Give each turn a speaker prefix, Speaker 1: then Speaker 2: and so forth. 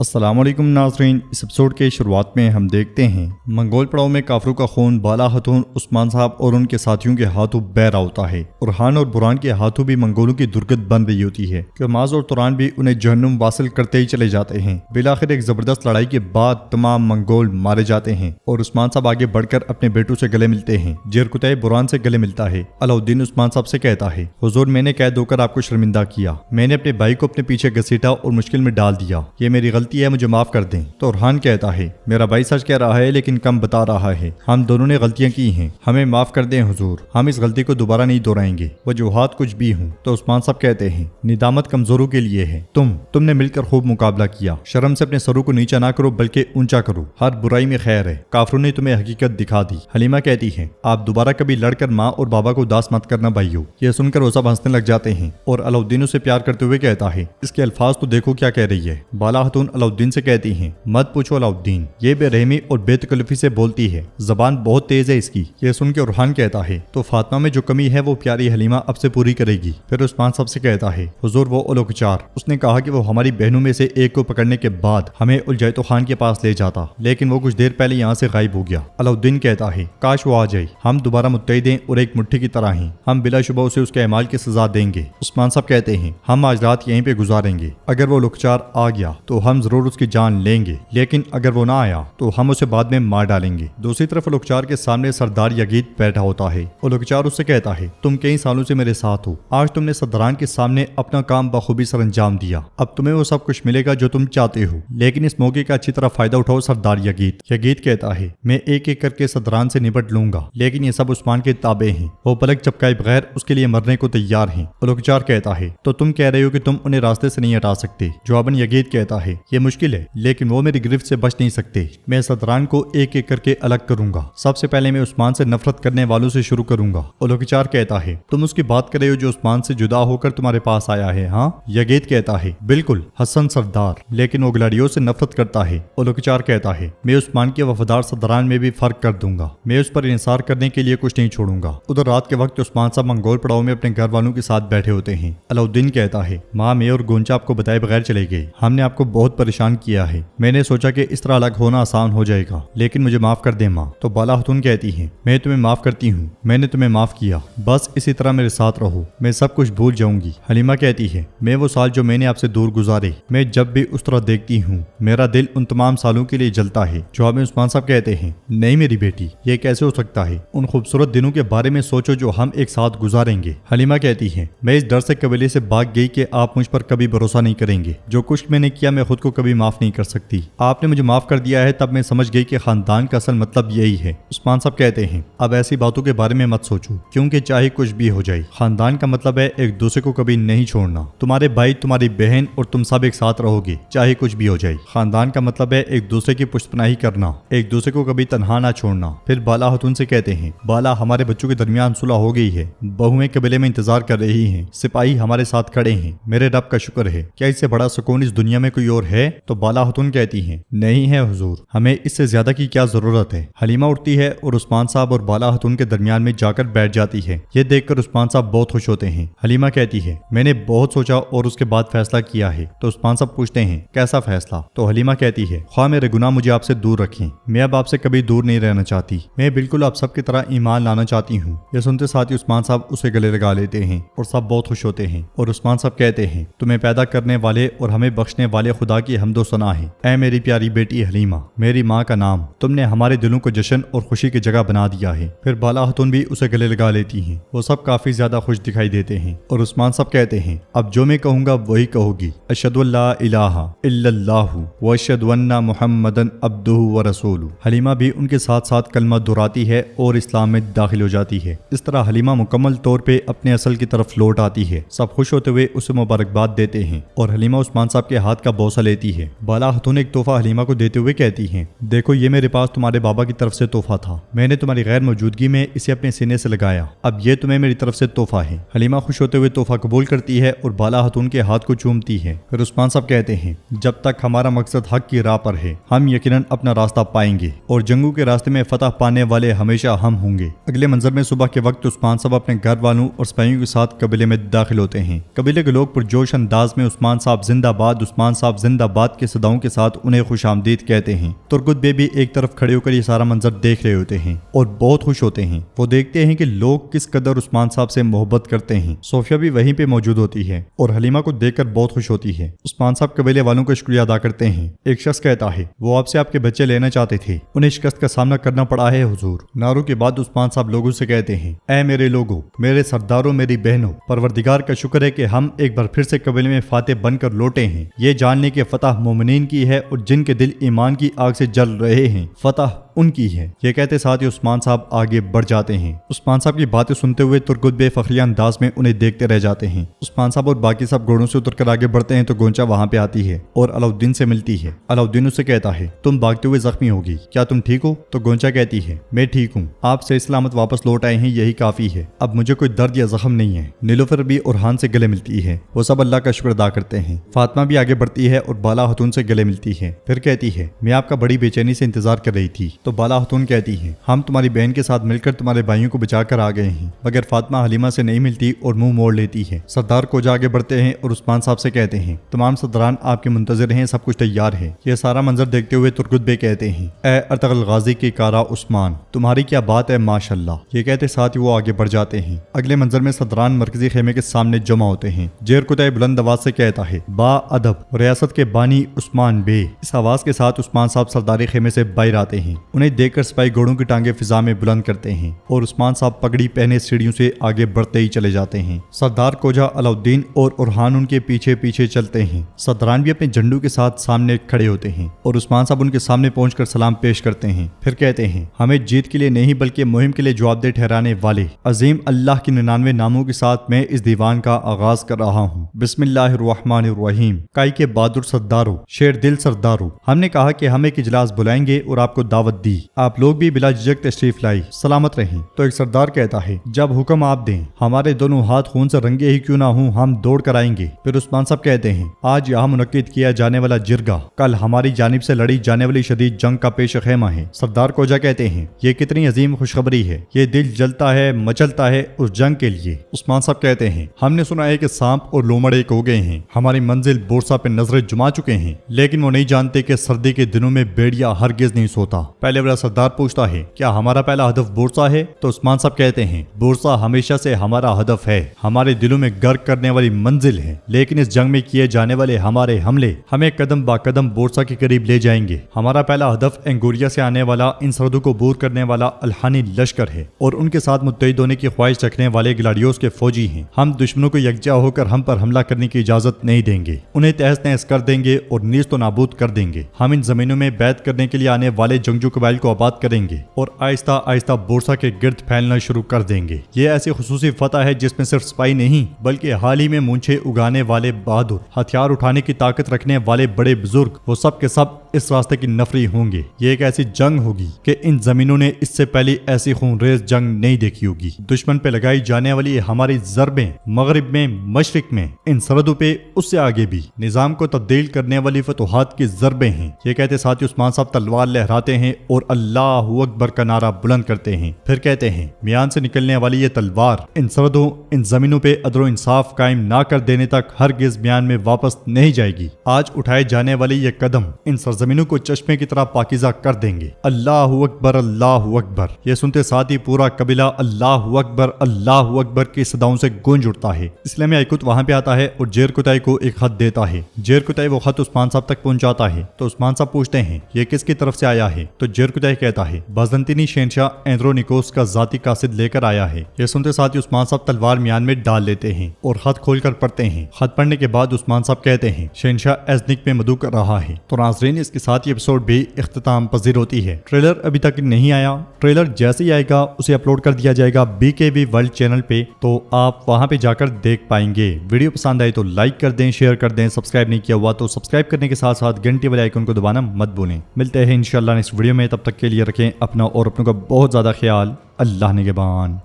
Speaker 1: अस्सलाम वालेकुम नाज़रीन। इस एपिसोड के शुरुआत में हम देखते हैं मंगोल पड़ाव में काफरों का खून बाला हथून उस्मान साहब और उनके साथियों के हाथों बह रहा होता है। उरहान और बुरान के हाथों भी मंगोलों की दुर्गत बन रही होती है कि माज और तुरान भी उन्हें जहन्नुम वासिल करते ही चले जाते हैं। बिलाखिर एक जबरदस्त लड़ाई के बाद तमाम मंगोल मारे जाते हैं और उस्मान साहब आगे बढ़कर अपने बेटों से गले मिलते हैं। जिरकुतै बुरान से गले मिलता है। अलाउद्दीन उस्मान साहब से कहता है, हुजूर मैंने कैद होकर आपको शर्मिंदा किया, मैंने अपने भाई को अपने पीछे घसीटा और मुश्किल में डाल दिया, ये मेरी गलती है, मुझे माफ कर दें। तो उरहान कहता है, मेरा भाई सच कह रहा है लेकिन कम बता रहा है, हम दोनों ने गलतियां की हैं, हमें माफ कर दें हुजूर, हम इस गलती को दोबारा नहीं दोहराएंगे, वजूहात कुछ भी हूँ। तो उस्मान साहब कहते हैं, निदामत कमजोरों के लिए है, तुमने मिलकर खूब मुकाबला किया, शर्म से अपने सरों को नीचा ना करो बल्कि ऊंचा करो, हर बुराई में खैर है, काफरों ने तुम्हें हकीकत दिखा दी। हलीमा कहती है, आप दोबारा कभी लड़कर माँ और बाबा को उदास मत करना भाइयों। यह सुनकर वो सब हंसने लग जाते हैं और अलाउद्दीन उसे प्यार करते हुए कहता है, इसके अल्फाज तो देखो क्या कह रही है। बाला हतून अलाउद्दीन से कहती हैं, मत पूछो अलाउद्दीन, ये बेरहमी और बेतकल्लुफी से बोलती है, जबान बहुत तेज है इसकी। यह सुन के उरहान कहता है, तो फातिमा में जो कमी है वो प्यारी हलीमा अब से पूरी करेगी। फिर उस्मान साहब से कहता है, हुजूर वो उलुकचार, उसने कहा कि वो हमारी बहनों में से एक को पकड़ने के बाद हमें उलजैतो खान के पास ले जाता, लेकिन वो कुछ देर पहले यहाँ से गायब हो गया। अलाउद्दीन कहता है, काश वो आ जाए, हम दोबारा मुत्तहिद हैं और एक मुट्ठी की तरह हैं, हम बिलाशुबा उसे उसके अमाल की सजा देंगे। उस्मान साहब कहते हैं, हम आज रात यहीं पे गुजारेंगे, अगर वो उलुकचार आ गया तो हम जरूर उसकी जान लेंगे, लेकिन अगर वो ना आया तो हम उसे बाद में मार डालेंगे। दूसरी तरफ उलुकचार के सामने सरदार यगीद बैठा होता है। उलुकचार उससे कहता है, तुम कई सालों से मेरे साथ हो, आज तुमने सरदारान के सामने अपना काम बखूबी सर अंजाम दिया, अब तुम्हें वो सब कुछ मिलेगा जो तुम चाहते हो, लेकिन इस मौके का अच्छी तरह फायदा उठाओ सरदार यगीद। यगीद कहता है, मैं एक एक करके सरदारान से निपट लूंगा, लेकिन ये सब उस्मान के ताबे हैं, वो पलक झपकाए बगैर उसके लिए मरने को तैयार हैं। उलुकचार कहता है, तो तुम कह रहे हो कि तुम उन्हें रास्ते से नहीं हटा सकते। जवाबन यगीद कहता है, ये मुश्किल है, लेकिन वो मेरी गिरफ्त से बच नहीं सकते, मैं सरदारान को एक एक करके अलग करूंगा। सबसे पहले मैं उस्मान से नफरत करने वालों से शुरू करूंगा। उलुकचार कहता है, तुम उसकी बात कर रहे हो जो उस्मान से जुदा होकर तुम्हारे पास आया है? हाँ। यगीद कहता है, बिल्कुल, हसन सरदार, लेकिन वो गलाड़ियों से नफरत करता है। उलुकचार कहता है, मैं उस्मान के वफादार सरदारान में भी फर्क कर दूंगा, मैं उस पर इंसार करने के लिए कुछ नहीं छोड़ूंगा। उधर रात के वक्त उस्मान साहब मंगोल पड़ाव में अपने घर वालों के साथ बैठे होते हैं। अलाउद्दीन कहता है, माँ मैं और गोंचा आपको बताए बगैर चले गए, हमने आपको बहुत परेशान किया है, मैंने सोचा कि इस तरह अलग होना आसान हो जाएगा, लेकिन मुझे माफ कर दे माँ। तो बाला हतून कहती है, मैं तुम्हें माफ करती हूँ, मैंने तुम्हें माफ किया, बस इसी तरह मेरे साथ रहो, मैं सब कुछ भूल जाऊंगी। हलीमा कहती है, मैं वो साल जो मैंने आपसे दूर गुजारे, मैं जब भी उस तरह देखती हूँ मेरा दिल उन तमाम सालों के लिए जलता है। जवाब में उस्मान साहब कहते हैं, नहीं मेरी बेटी, ये कैसे हो सकता है, उन खूबसूरत दिनों के बारे में सोचो जो हम एक साथ गुजारेंगे। हलीमा कहती है, मैं इस डर से कबीले से भाग गई कि आप मुझ पर कभी भरोसा नहीं करेंगे, जो कुछ मैंने किया मैं खुद को कभी माफ नहीं कर सकती, आपने मुझे माफ कर दिया है तब मैं समझ गई कि खानदान का असल मतलब यही है। उस्मान साहब कहते हैं, अब ऐसी बातों के बारे में मत सोचो, क्योंकि चाहे कुछ भी हो जाए, खानदान का मतलब है एक दूसरे को कभी नहीं छोड़ना, तुम्हारे भाई तुम्हारी बहन और तुम सब एक साथ रहोगे चाहे कुछ भी हो जाए। खानदान का मतलब है एक दूसरे की पुष्टपनाही करना, एक दूसरे को कभी तन्हा ना छोड़ना। फिर बाला हतून से कहते हैं, बाला हमारे बच्चों के दरमियान सुलह हो गई है, बहुएं कबीले में इंतजार कर रही हैं, सिपाही हमारे साथ खड़े हैं, मेरे रब का शुक्र है, क्या इससे बड़ा सुकून इस दुनिया में कोई और है? तो बाला हतून कहती हैं, नहीं है हुजूर, हमें इससे ज्यादा की क्या जरूरत है। हलीमा उठती है और उस्मान साहब और बाला हतून के दरमियान में जाकर बैठ जाती है। ये देखकर उस्मान साहब बहुत खुश होते हैं। हलीमा कहती है, मैंने बहुत सोचा और उसके बाद फैसला किया है। तो उस्मान साहब पूछते हैं, कैसा फैसला? तो हलीमा कहती है, ख्वाह मेरे गुनाह मुझे आपसे दूर रखें, मैं अब आपसे कभी दूर नहीं रहना चाहती, मैं बिल्कुल आप सबकी तरह ईमान लाना चाहती हूँ। यह सुनते साथ ही उस्मान साहब उसे गले लगा लेते हैं और सब बहुत खुश होते हैं। और उस्मान साहब कहते हैं, तुम्हें पैदा करने वाले और हमें बख्शने वाले खुदा की हम्दो सना है। ऐ मेरी प्यारी बेटी हलीमा, मेरी माँ का नाम, तुमने हमारे दिलों को जश्न और खुशी की जगह बना दिया है। फिर बाला हतून भी उसे गले लगा लेती हैं। वो सब काफी ज्यादा खुश दिखाई देते हैं और उस्मान साहब कहते हैं, अब जो मैं कहूंगा वही कहोगी, अशहदु अल्ला इलाहा इल्लल्लाहु व अशहदु अन्ना मुहम्मदन अब्दुहु व रसूलुहु। हलीमा भी उनके साथ साथ कलमा दोहराती है और इस्लाम में दाखिल हो जाती है। इस तरह हलीमा मुकम्मल तौर पे अपने असल की तरफ लौट आती है। सब खुश होते हुए उसे मुबारकबाद देते हैं और हलीमा उस्मान साहब के हाथ का बोसा लेती है। बाला हतून एक तोहफा हलीमा को देते हुए कहती हैं, देखो ये मेरे पास तुम्हारे बाबा की तरफ से तोहफा था, मैंने तुम्हारी गैर मौजूदगी में इसे अपने सीने से लगाया, अब ये तुम्हें मेरी तरफ से तोहफा है। हलीमा खुश होते हुए तोहफा कबूल करती है और बाला हतून के हाथ को चूमती है। फिर उस्मान साहब कहते हैं, जब तक हमारा मकसद हक की राह पर है हम यकीनन अपना रास्ता पाएंगे और जंगों के रास्ते में फतह पाने वाले हमेशा हम होंगे। अगले मंजर में सुबह के वक्त उस्मान साहब अपने घर वालों और सिपाहियों के साथ कबीले में दाखिल होते हैं। कबीले के लोग पुरजोश अंदाज में उस्मान साहब जिंदाबाद آباد کے صداؤں کے ساتھ انہیں خوش آمدید کہتے ہیں۔ ترگت بے بھی ایک طرف کھڑے ہو کر یہ سارا منظر دیکھ رہے ہوتے ہیں اور بہت خوش ہوتے ہیں۔ وہ دیکھتے ہیں کہ لوگ کس قدر عثمان صاحب سے محبت کرتے ہیں۔ صوفیہ بھی وہیں پہ موجود ہوتی ہے اور حلیمہ کو دیکھ کر بہت خوش ہوتی ہے۔ عثمان صاحب قبیلے والوں کا شکریہ ادا کرتے ہیں۔ ایک شخص کہتا ہے وہ آپ سے آپ کے بچے لینا چاہتے تھے، انہیں شکست کا سامنا کرنا پڑا ہے حضور۔ نعروں کے بعد عثمان صاحب لوگوں سے کہتے ہیں، اے میرے لوگوں، میرے سرداروں، میری بہنوں، پروردگار کا شکر ہے کہ ہم ایک بار پھر سے قبیلے میں فاتح بن کر لوٹے ہیں۔ یہ جاننے کے فتح مومنین کی ہے اور جن کے دل ایمان کی آگ سے جل رہے ہیں، فتح ان کی ہے۔ یہ کہتے ساتھ ہی عثمان صاحب آگے بڑھ جاتے ہیں۔ عثمان صاحب کی باتیں سنتے ہوئے ترگت بے فخریہ انداز میں انہیں دیکھتے رہ جاتے ہیں۔ عثمان صاحب اور باقی سب گھوڑوں سے اتر کر آگے بڑھتے ہیں تو گونچا وہاں پہ آتی ہے اور علاؤدین سے ملتی ہے۔ علاؤدین اسے کہتا ہے، تم بھاگتے ہوئے زخمی ہوگی، کیا تم ٹھیک ہو؟ تو گونچا کہتی ہے، میں ٹھیک ہوں، آپ صحیح سلامت واپس لوٹ آئے ہیں، یہی کافی ہے، اب مجھے کوئی درد یا زخم نہیں ہے۔ نیلوفر بھی اورحان سے گلے ملتی ہے، وہ سب اللہ کا شکر ادا کرتے ہیں۔ فاطمہ بھی آگے بڑھتی ہے اور بالا خاتون سے گلے ملتی ہے، پھر کہتی ہے، میں آپ کا بڑی بے چینی سے انتظار کر رہی تھی۔ تو بالا خاتون کہتی ہے، ہم تمہاری بہن کے ساتھ مل کر تمہارے بھائیوں کو بچا کر آ گئے ہیں، مگر فاطمہ حلیمہ سے نہیں ملتی اور منہ موڑ لیتی ہے۔ سردار کوجا آگے بڑھتے ہیں اور عثمان صاحب سے کہتے ہیں، تمام سرداران آپ کے منتظر ہیں، سب کچھ تیار ہے۔ یہ سارا منظر دیکھتے ہوئے ترگت بے کہتے ہیں، اے ارطغرل غازی کے کارا عثمان، تمہاری کیا بات ہے ماشاءاللہ۔ یہ کہتے ساتھ ہی وہ آگے بڑھ جاتے ہیں۔ اگلے منظر میں سرداران مرکزی خیمے کے سامنے جمع ہوتے ہیں۔ جیر کتائے بلند آواز سے کہتا ہے، با ادب ریاست کے بانی عثمان بے۔ اس آواز کے ساتھ عثمان صاحب سرداری خیمے سے باہر آتے ہیں۔ انہیں دیکھ کر سپاہی گھوڑوں کی ٹانگیں فضا میں بلند کرتے ہیں اور عثمان صاحب پگڑی پہنے سیڑھیوں سے آگے بڑھتے ہی چلے جاتے ہیں۔ سردار کوجا، علاؤدین اور اورحان ان کے پیچھے پیچھے چلتے ہیں۔ سرداران بھی اپنے جھنڈوں کے ساتھ سامنے کھڑے ہوتے ہیں اور عثمان صاحب ان کے سامنے پہنچ کر سلام پیش کرتے ہیں، پھر کہتے ہیں، ہمیں جیت کے لیے نہیں بلکہ مہم کے لیے جواب دہ ٹھہرانے والے عظیم اللہ کے 99 ناموں کے ساتھ میں اس دیوان کا آغاز کر رہا ہوں۔ بسم اللہ الرحمن الرحیم۔ کائی کے بہادر سرداروں، شیر دل سرداروں، ہم نے کہا کہ ہم ایک اجلاس بلائیں گے اور آپ کو دعوت دی، آپ لوگ بھی بلا جھجک تشریف لائی، سلامت رہیں۔ تو ایک سردار کہتا ہے، جب حکم آپ دیں، ہمارے دونوں ہاتھ خون سے رنگے ہی کیوں نہ ہوں، ہم دوڑ کر آئیں گے۔ پھر عثمان صاحب کہتے ہیں، آج یہاں منعقد کیا جانے والا جرگہ کل ہماری جانب سے لڑی جانے والی شدید جنگ کا پیش خیمہ ہے۔ سردار کوجا کہتے ہیں، یہ کتنی عظیم خوشخبری ہے، یہ دل جلتا ہے مچلتا ہے اس جنگ کے لیے۔ عثمان صاحب کہتے ہیں، ہم نے سنا ہے کہ سانپ اور لومڑ ایک ہو گئے ہیں، ہماری منزل بورسا پہ نظریں جما چکے ہیں، لیکن وہ نہیں جانتے کہ سردی کے دنوں میں بیڑیا ہرگز نہیں سوتا۔ پہلے والا سردار پوچھتا ہے، کیا ہمارا پہلا ہدف بورسا ہے؟ تو عثمان صاحب کہتے ہیں، بورسا ہمیشہ سے ہمارا ہدف ہے، ہمارے دلوں میں غرق کرنے والی منزل ہے، لیکن اس جنگ میں کیے جانے والے ہمارے حملے ہمیں قدم با قدم بورسا کے قریب لے جائیں گے۔ ہمارا پہلا ہدف انگوریا سے آنے والا ان سرحدوں کو عبور کرنے والا الحانی لشکر ہے اور ان کے ساتھ متحد ہونے کی خواہش رکھنے والے گلاڈیوس کے فوجی ہیں۔ ہم دشمنوں کو یکجا ہو کر ہم پر حملہ کرنے کی اجازت نہیں دیں گے، انہیں تہس نہس کر دیں گے اور نیست و نابود کر دیں گے۔ ہم ان زمینوں میں بیعت کرنے کے لیے آنے والے جنگجو قبائل کو آباد کریں گے اور آہستہ آہستہ بورسا کے گرد پھیلنا شروع کر دیں گے۔ یہ ایسی خصوصی فتح ہے جس میں صرف سپاہی نہیں بلکہ حال ہی میں مونچھیں اگانے والے بہادر، ہتھیار اٹھانے کی طاقت رکھنے والے بڑے بزرگ، وہ سب کے سب اس راستے کی نفری ہوں گے۔ یہ ایک ایسی جنگ ہوگی کہ ان زمینوں نے اس سے پہلے ایسی خونریز جنگ نہیں دیکھی ہوگی۔ دشمن پہ لگائی جانے والی ہماری ضربیں مغرب میں، مشرق میں، ان سرحدوں پہ اس سے آگے بھی نظام کو تبدیل کرنے والی فتوحات کی ضربیں ہیں۔ یہ کہتے ساتھ عثمان صاحب تلوار لہراتے ہیں اور اللہ اکبر کا نعرہ بلند کرتے ہیں، پھر کہتے ہیں، میان سے نکلنے والی یہ تلوار ان سرحدوں، ان زمینوں پہ عدل و انصاف قائم نہ کر دینے تک ہرگز میان میں واپس نہیں جائے گی۔ آج اٹھائے جانے والے یہ قدم ان سرزمینوں کو چشمے کی طرح پاکیزہ کر دیں گے۔ اللہ اکبر، اللہ اکبر۔ یہ سنتے ساتھ ہی پورا قبیلہ اللہ اکبر کی صداؤں سے گونج اٹھتا ہے۔ اسلامی آئیکوت وہاں پہ آتا ہے اور جیر کتائی کو ایک خط دیتا ہے۔ جیر کتائی وہ خط عثمان صاحب تک پہنچاتا ہے تو عثمان صاحب پوچھتے ہیں، یہ کس کی طرف سے آیا ہے؟ تو جیر کتائی کہتا ہے، بازنطینی شہنشاہ اندرونیکوس کا ذاتی قاصد لے کر آیا ہے۔ یہ سنتے ساتھ ہی عثمان صاحب تلوار میان میں ڈال لیتے ہیں اور خط کھول کر پڑھتے ہیں۔ خط پڑھنے کے بعد عثمان صاحب کہتے ہیں، شہنشاہ ایزنک میں مدعو کر رہا ہے۔ تو ناظرین، اس کے ساتھ یہ ایپیسوڈ بھی اختتام پذیر ہوتی ہے۔ ٹریلر ابھی تک نہیں آیا، ٹریلر جیسے ہی آئے گا اسے اپلوڈ کر دیا جائے گا BKV ورلڈ چینل پہ، تو آپ وہاں پہ جا کر دیکھ پائیں گے۔ ویڈیو پسند آئی تو لائک کر دیں، شیئر کر دیں، سبسکرائب نہیں کیا ہوا تو سبسکرائب کرنے کے ساتھ ساتھ گھنٹی والے آئیکن کو دبانا مت بھولیں۔ ملتے ہیں انشاءاللہ نیکسٹ ویڈیو میں، تب تک کے لیے رکھیں اپنا اور اپنوں کا بہت زیادہ خیال۔ اللہ نگہبان۔